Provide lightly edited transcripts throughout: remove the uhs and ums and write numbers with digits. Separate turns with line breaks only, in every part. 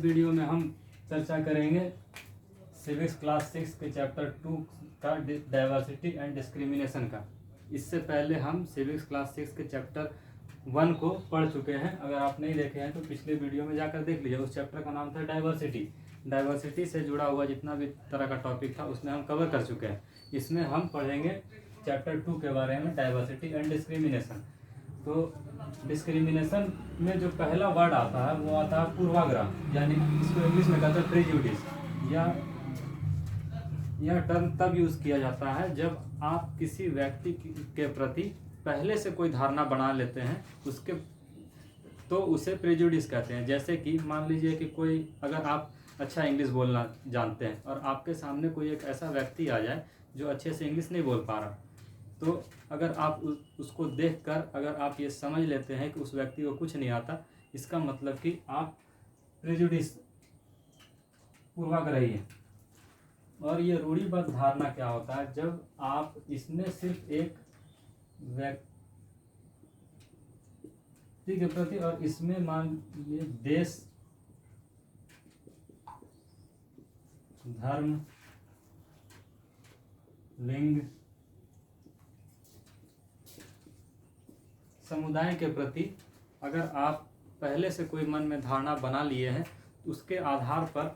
Video में हम चर्चा करेंगे सिविक्स क्लास 6 के चैप्टर 2 का डाइवर्सिटी एंड डिस्क्रिमिनेशन का। इससे पहले हम सिविक्स क्लास 6 के चैप्टर 1 को पढ़ चुके हैं। अगर आप नहीं देखे हैं तो पिछले वीडियो में जाकर देख लीजिए। उस चैप्टर का नाम था डाइवर्सिटी। डाइवर्सिटी से जुड़ा हुआ जितना भी तरह का टॉपिक था उसमें हम कवर कर चुके हैं। इसमें हम पढ़ेंगे चैप्टर 2 के बारे में, डाइवर्सिटी एंड डिस्क्रिमिनेशन। तो डिस्क्रिमिनेशन में जो पहला वर्ड आता है वो आता है पूर्वाग्रह, यानी इसको इंग्लिश में कहते हैं प्रेजुडिस। यह टर्म तब यूज़ किया जाता है जब आप किसी व्यक्ति के प्रति पहले से कोई धारणा बना लेते हैं उसके, तो उसे प्रेजुडिस कहते हैं। जैसे कि मान लीजिए कि कोई, अगर आप अच्छा इंग्लिश बोलना जानते हैं और आपके सामने कोई एक ऐसा व्यक्ति आ जाए जो अच्छे से इंग्लिश नहीं बोल पा रहा, तो अगर आप उसको देखकर अगर आप ये समझ लेते हैं कि उस व्यक्ति को कुछ नहीं आता, इसका मतलब कि आप प्रेजुडिस, पूर्वाग्रही हैं। और ये रूढ़िबद्ध धारणा क्या होता है, जब आप इसमें सिर्फ एक व्यक्ति के प्रति और इसमें मान लीजिए देश, धर्म, लिंग, समुदाय के प्रति अगर आप पहले से कोई मन में धारणा बना लिए हैं, उसके आधार पर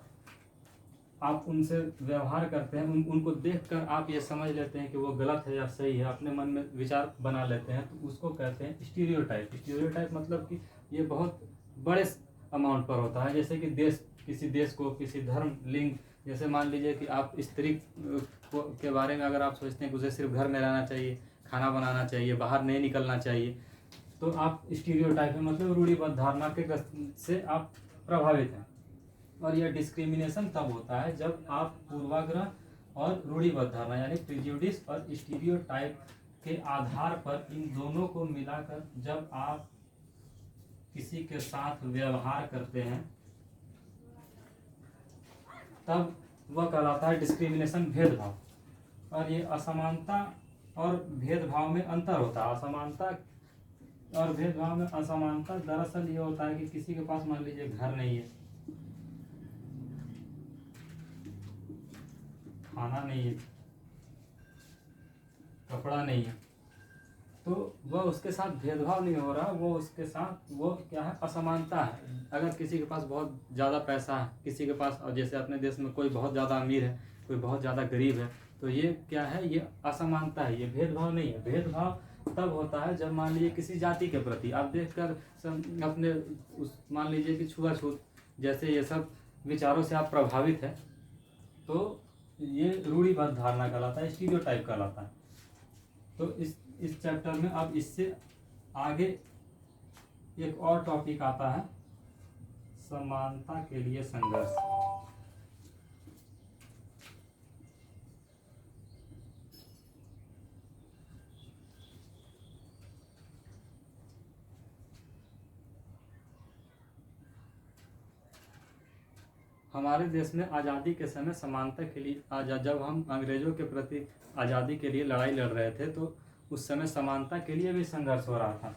आप उनसे व्यवहार करते हैं, उनको देखकर आप ये समझ लेते हैं कि वो गलत है या सही है, अपने मन में विचार बना लेते हैं, तो उसको कहते हैं स्टीरियोटाइप। स्टीरियोटाइप मतलब कि ये बहुत बड़े अमाउंट पर होता है। जैसे कि किसी देश को, किसी धर्म, लिंग, जैसे मान लीजिए कि आप स्त्री के बारे में अगर आप सोचते हैं कि उसे सिर्फ घर में रहना चाहिए, खाना बनाना चाहिए, बाहर नहीं निकलना चाहिए, तो आप स्टीरियोटाइप है, मतलब रूढ़िबद्ध धारणा के से आप प्रभावित हैं। और यह डिस्क्रिमिनेशन तब होता है जब आप पूर्वाग्रह और रूढ़िबद्ध धारणा यानी प्रेजुडिस और स्टीरियोटाइप के आधार पर इन दोनों को मिलाकर जब आप किसी के साथ व्यवहार करते हैं, तब वह कहलाता है डिस्क्रिमिनेशन, भेदभाव। और ये असमानता और भेदभाव में अंतर होता है। असमानता और भेदभाव में असमानता दरअसल ये होता है कि किसी के पास मान लीजिए घर नहीं है, खाना नहीं है, कपड़ा नहीं है, तो वह उसके साथ भेदभाव नहीं हो रहा, वो उसके साथ वो क्या है, असमानता है। अगर किसी के पास बहुत ज़्यादा पैसा है, किसी के पास, और जैसे अपने देश में कोई बहुत ज़्यादा अमीर है, कोई बहुत ज़्यादा गरीब है, तो ये क्या है, ये असमानता है, ये भेदभाव नहीं है। भेदभाव तब होता है जब मान लीजिए किसी जाति के प्रति आप देखकर अपने मान लीजिए कि छुआछूत जैसे ये सब विचारों से आप प्रभावित हैं, तो ये रूढ़िबद्ध धारणा कहलाता है, स्टीरियोटाइप कहलाता है। तो इस चैप्टर में अब इससे आगे एक और टॉपिक आता है, समानता के लिए संघर्ष। हमारे देश में आज़ादी के समय समानता के लिए जब हम अंग्रेजों के प्रति आज़ादी के लिए लड़ाई लड़ रहे थे, तो उस समय समानता के लिए भी संघर्ष हो रहा था।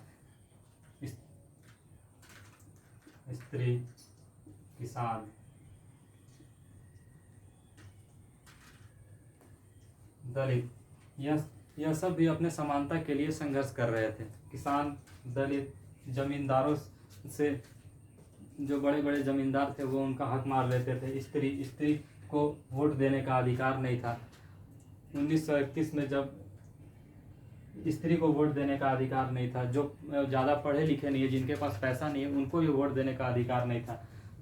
स्त्री, किसान, दलित, यह सब भी अपने समानता के लिए संघर्ष कर रहे थे। किसान, दलित, जमींदारों से, जो बड़े बड़े जमींदार थे वो उनका हक मार लेते थे। स्त्री को वोट देने का अधिकार नहीं था। 1931 में जब स्त्री को वोट देने का अधिकार नहीं था, जो ज़्यादा पढ़े लिखे नहीं है, जिनके पास पैसा नहीं है, उनको भी वोट देने का अधिकार नहीं था,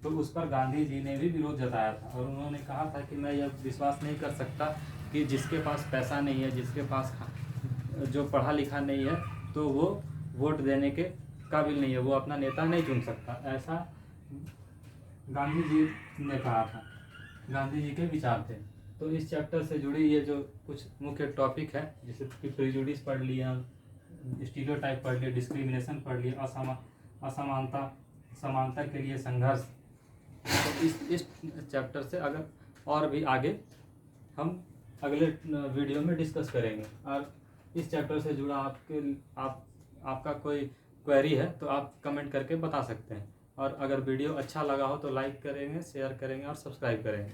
तो उस पर गांधी जी ने भी विरोध जताया था। और उन्होंने कहा था कि मैं यह विश्वास नहीं कर सकता कि जिसके पास पैसा नहीं है, जिसके पास जो पढ़ा लिखा नहीं है, तो वो वोट देने के काबिल नहीं है, वो अपना नेता नहीं चुन सकता। ऐसा गांधी जी ने कहा था, गांधी जी के विचार थे। तो इस चैप्टर से जुड़ी ये जो कुछ मुख्य टॉपिक है, जैसे कि प्रेजुडिस पढ़ लिया, स्टीरियोटाइप पढ़ लिया, डिस्क्रिमिनेशन पढ़ लिया, असमानता, समानता के लिए संघर्ष। तो इस चैप्टर से अगर और भी आगे हम अगले वीडियो में डिस्कस करेंगे। और इस चैप्टर से जुड़ा आपका कोई क्वेरी है तो आप कमेंट करके बता सकते हैं। और अगर वीडियो अच्छा लगा हो तो लाइक करेंगे, शेयर करेंगे और सब्सक्राइब करेंगे।